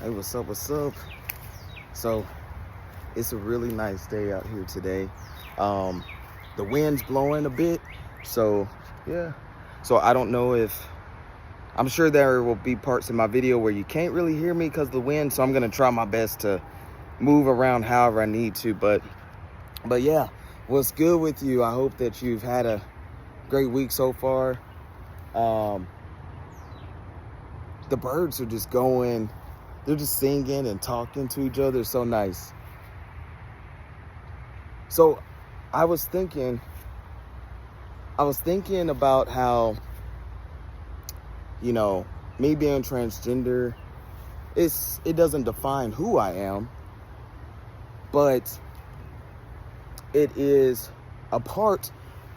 Hey, what's up? What's up? So, it's a really nice day out here today. Um, the wind's blowing a bit, so yeah. So I don't know if I'm sure there will be parts in my video where you can't really hear me because of the wind. So I'm gonna try my best to move around however I need to. But yeah, what's good with you? I hope that you've had a great week so far. Um, the birds are just going. They're just singing and talking to each other. It's so nice. So I was thinking about how, you know, me being transgender, it doesn't define who I am, but it is a part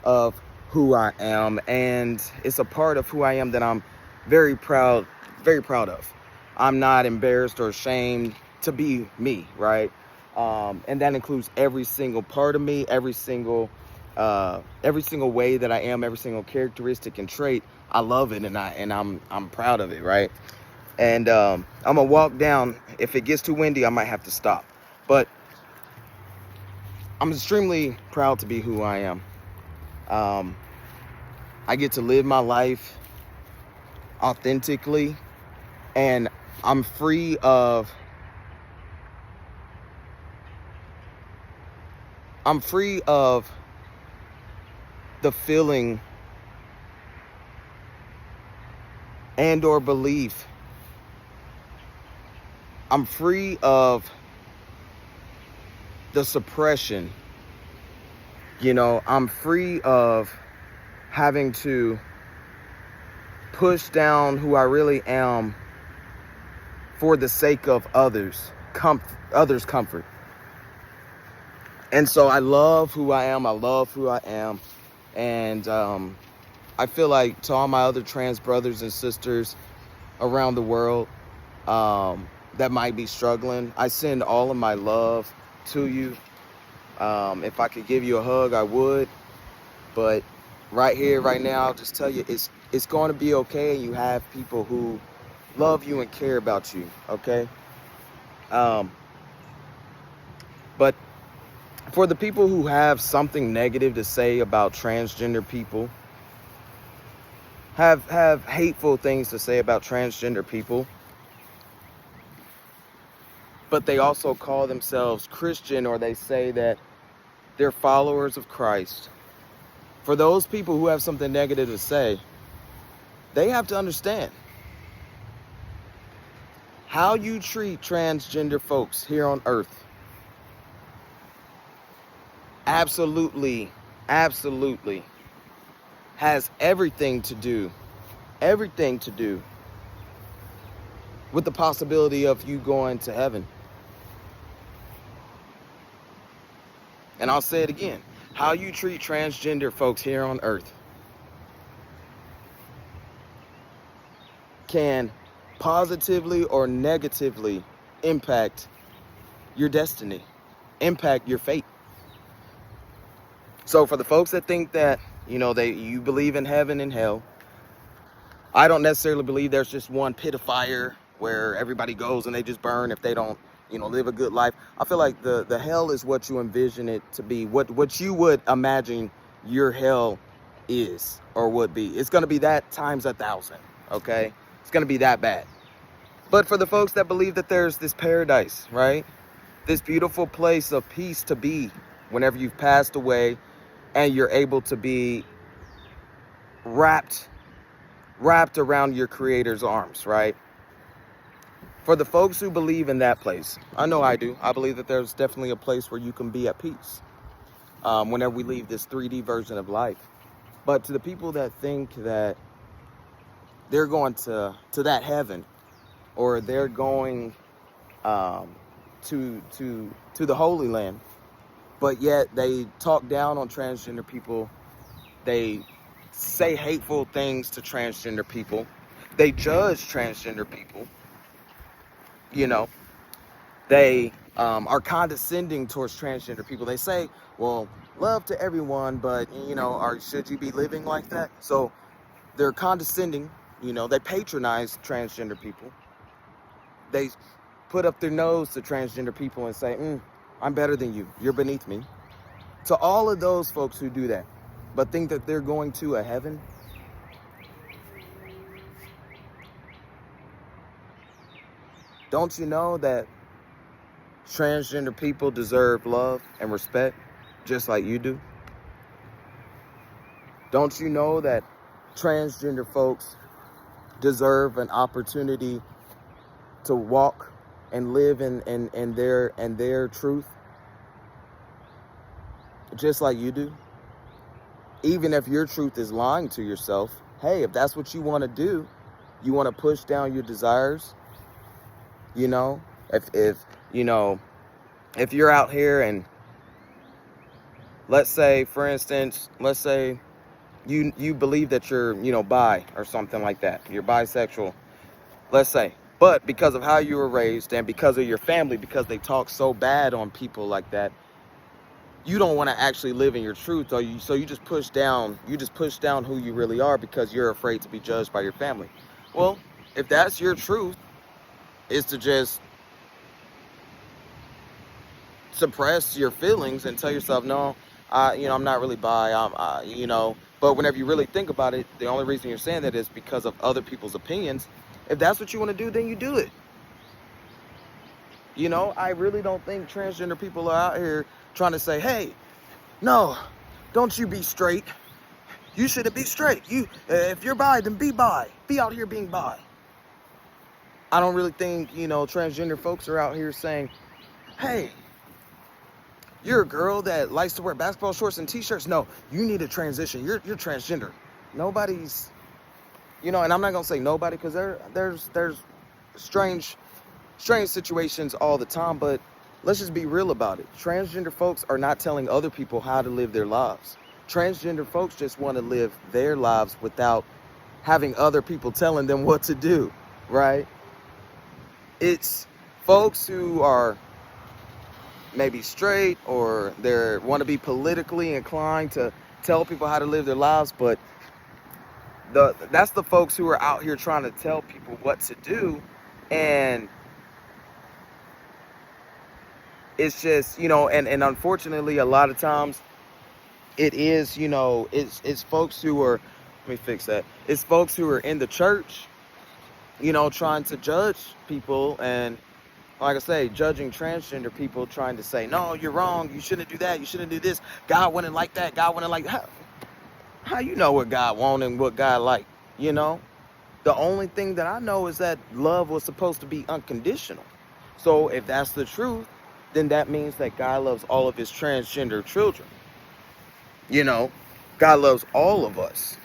of who I am, and it's a part of who I am that I'm very proud of. I'm not embarrassed or ashamed to be me, right? And that includes every single part of me, every single way that I am, every single characteristic and trait. I love it, and I'm proud of it, right? And I'm gonna walk down. If it gets too windy, I might have to stop. But I'm extremely proud to be who I am. Um, I get to live my life authentically, and I'm free of the feeling and or belief. I'm free of the suppression. I'm free of having to push down who I really am for the sake of others' comfort. And so I love who I am. I love who I am. And I feel like to all my other trans brothers and sisters around the world that might be struggling, I send all of my love to you. If I could give you a hug, I would. But right here, right now, I'll just tell you, it's going to be okay. You have people who love you and care about you, okay? But for the people who have something negative to say about transgender people, have hateful things to say about transgender people, but they also call themselves Christian, or they say that they're followers of Christ. For those people who have something negative to say, they have to understand how you treat transgender folks here on earth absolutely has everything to do with the possibility of you going to heaven. And I'll say it again. How you treat transgender folks here on earth can positively or negatively impact your destiny, impact your fate. So for the folks that think that, you believe in heaven and hell, I don't necessarily believe there's just one pit of fire where everybody goes and they just burn if they don't, live a good life. I feel like the hell is what you envision it to be, what you would imagine your hell is or would be. It's going to be that times 1,000, okay? It's going to be that bad. But for the folks that believe that there's this paradise, right? This beautiful place of peace to be whenever you've passed away and you're able to be wrapped around your creator's arms, right? For the folks who believe in that place, I know I do. I believe that there's definitely a place where you can be at peace whenever we leave this 3D version of life. But to the people that think that they're going to that heaven, or they're going to the Holy Land, but yet they talk down on transgender people, they say hateful things to transgender people, they judge transgender people, they are condescending towards transgender people. They say, well, love to everyone, but should you be living like that? So they're condescending. They patronize transgender people. They put up their nose to transgender people and say, I'm better than you. You're beneath me. To all of those folks who do that, but think that they're going to a heaven, don't you know that transgender people deserve love and respect just like you do? Don't you know that transgender folks deserve an opportunity to walk and live in their truth just like you do? Even if your truth is lying to yourself, hey, if that's what you want to do, you want to push down your desires, if you're out here and let's say, for instance, you believe that you're, bi or something like that. You're bisexual, let's say. But because of how you were raised and because of your family, because they talk so bad on people like that, you don't want to actually live in your truth, so you just push down who you really are because you're afraid to be judged by your family. Well, if that's your truth, is to just suppress your feelings and tell yourself, no, I'm not really bi, but whenever you really think about it, the only reason you're saying that is because of other people's opinions. If that's what you want to do, then you do it. I really don't think transgender people are out here trying to say, hey, no, don't you be straight. You shouldn't be straight. If you're bi, then be bi. Be out here being bi. I don't really think, transgender folks are out here saying, hey, you're a girl that likes to wear basketball shorts and t-shirts. No, you need to transition. You're transgender. Nobody's, and I'm not going to say nobody because there's strange situations all the time, but let's just be real about it. Transgender folks are not telling other people how to live their lives. Transgender folks just want to live their lives without having other people telling them what to do, right? It's folks who are maybe straight or they want to be politically inclined to tell people how to live their lives, but that's the folks who are out here trying to tell people what to do. And it's just, and unfortunately, a lot of times it is, it's folks who are, let me fix that. It's folks who are in the church, trying to judge people. And like I say, judging transgender people, trying to say, no, you're wrong. You shouldn't do that. You shouldn't do this. God wouldn't like that. God wouldn't like that. How you know what God wanted and what God liked, The only thing that I know is that love was supposed to be unconditional. So if that's the truth, then that means that God loves all of his transgender children. God loves all of us.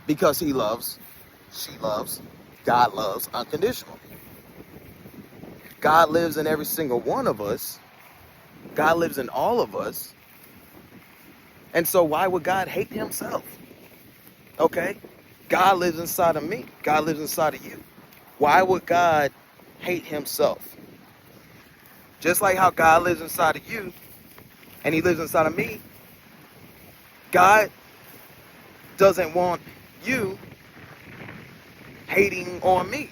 Because he loves, she loves, God loves unconditionally. God lives in every single one of us. God lives in all of us. And so why would God hate himself? Okay? God lives inside of me. God lives inside of you. Why would God hate himself? Just like how God lives inside of you and he lives inside of me, God doesn't want you hating on me.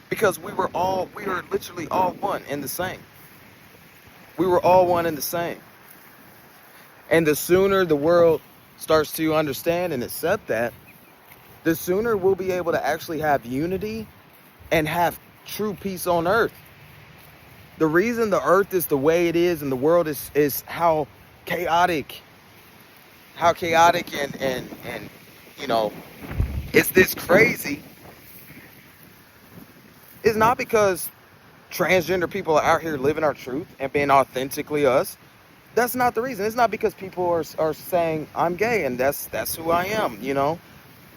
Because we were literally all one and the same. We were all one and the same. And the sooner the world starts to understand and accept that, the sooner we'll be able to actually have unity and have true peace on earth. The reason the earth is the way it is and the world is how chaotic and it's this crazy, is not because transgender people are out here living our truth and being authentically us. That's not the reason. It's not because people are saying I'm gay and that's who I am,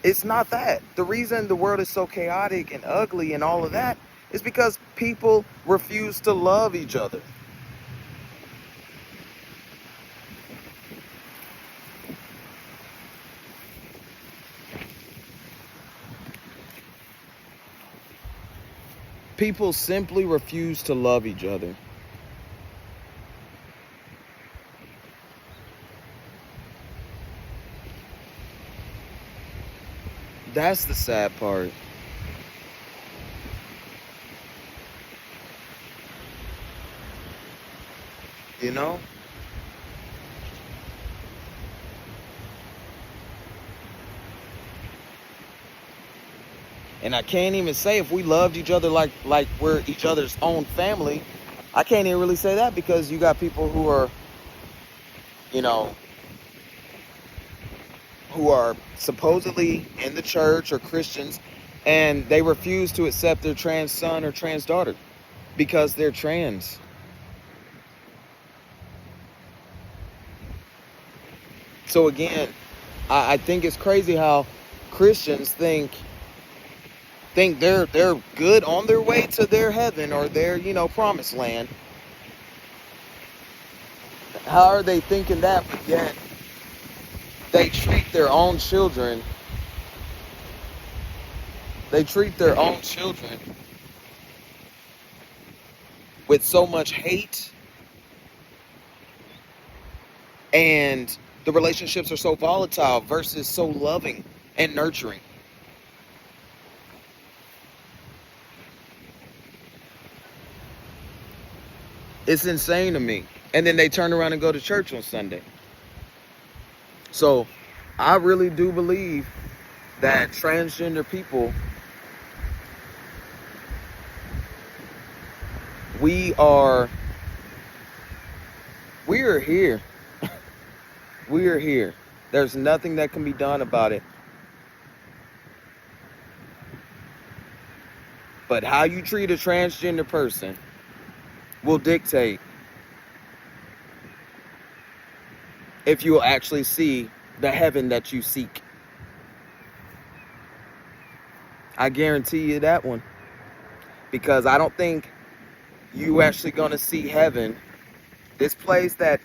It's not that. The reason the world is so chaotic and ugly and all of that is because people refuse to love each other. People simply refuse to love each other. That's the sad part. you know? And I can't even say if we loved each other like we're each other's own family. I can't even really say that, because you got people who are, you know, who are supposedly in the church or Christians, and they refuse to accept their trans son or trans daughter because they're trans. So again, I think it's crazy how Christians think they're good on their way to their heaven or their, promised land. How are they thinking that, but yet they treat their own children with so much hate, and the relationships are so volatile versus so loving and nurturing. It's insane to me. And then they turn around and go to church on Sunday. So I really do believe that transgender people, we are here. We are here. There's nothing that can be done about it. But how you treat a transgender person will dictate if you will actually see the heaven that you seek. I guarantee you that one. Because I don't think you actually gonna see heaven. This place that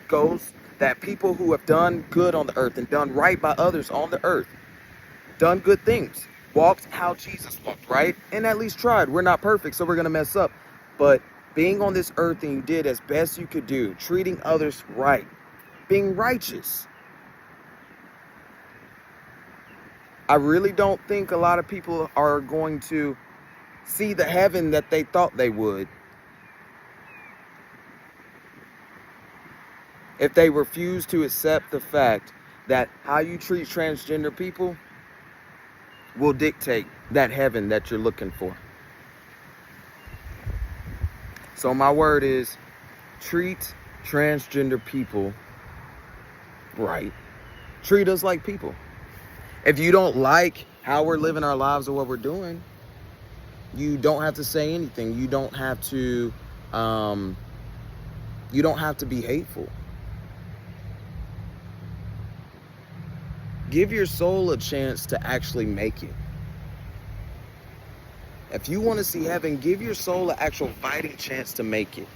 people who have done good on the earth and done right by others on the earth, done good things, walked how Jesus walked, right? And at least tried. We're not perfect, so we're gonna mess up. But being on this earth, and you did as best you could do, treating others right, being righteous. I really don't think a lot of people are going to see the heaven that they thought they would if they refuse to accept the fact that how you treat transgender people will dictate that heaven that you're looking for. So my word is, treat transgender people right. Treat us like people. If you don't like how we're living our lives or what we're doing, you don't have to say anything. You don't have to be hateful. Give your soul a chance to actually make it. If you want to see heaven, give your soul an actual fighting chance to make it.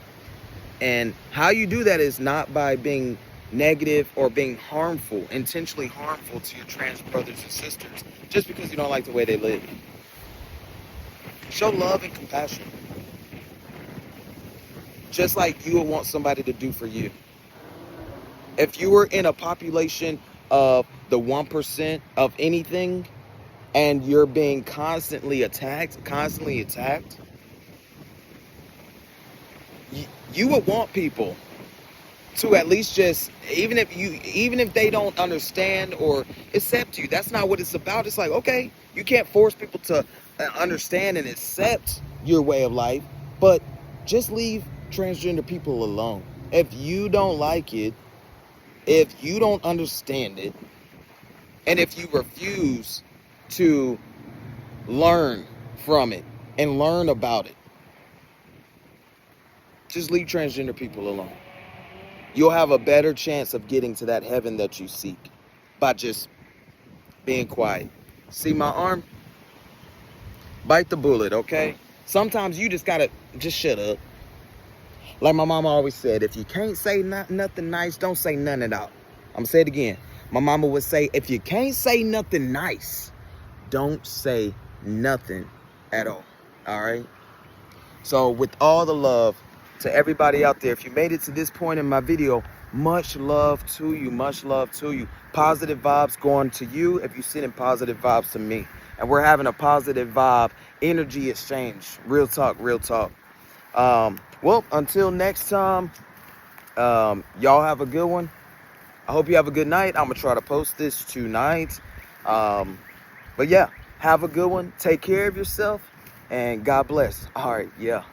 And how you do that is not by being negative or being harmful, intentionally harmful to your trans brothers and sisters, just because you don't like the way they live. Show love and compassion, just like you would want somebody to do for you. If you were in a population of the 1% of anything, and you're being constantly attacked, you would want people to at least just, even if they don't understand or accept you, that's not what it's about. It's like, okay, you can't force people to understand and accept your way of life, but just leave transgender people alone. If you don't like it, if you don't understand it, and if you refuse to learn from it and learn about it, just leave transgender people alone. You'll have a better chance of getting to that heaven that you seek by just being quiet. See my arm? Bite the bullet, okay? Sometimes you just gotta just shut up. Like my mama always said, if you can't say nothing nice, don't say none at all. I'm gonna say it again. My mama would say, if you can't say nothing nice, don't say nothing at all. All right? So with all the love to everybody out there, if you made it to this point in my video, much love to you. Much love to you. Positive vibes going to you if you're sending positive vibes to me. And we're having a positive vibe energy exchange. Real talk, real talk. Well, until next time, Y'all have a good one. I hope you have a good night. I'm gonna try to post this tonight. But yeah, have a good one. Take care of yourself, and God bless. All right, yeah.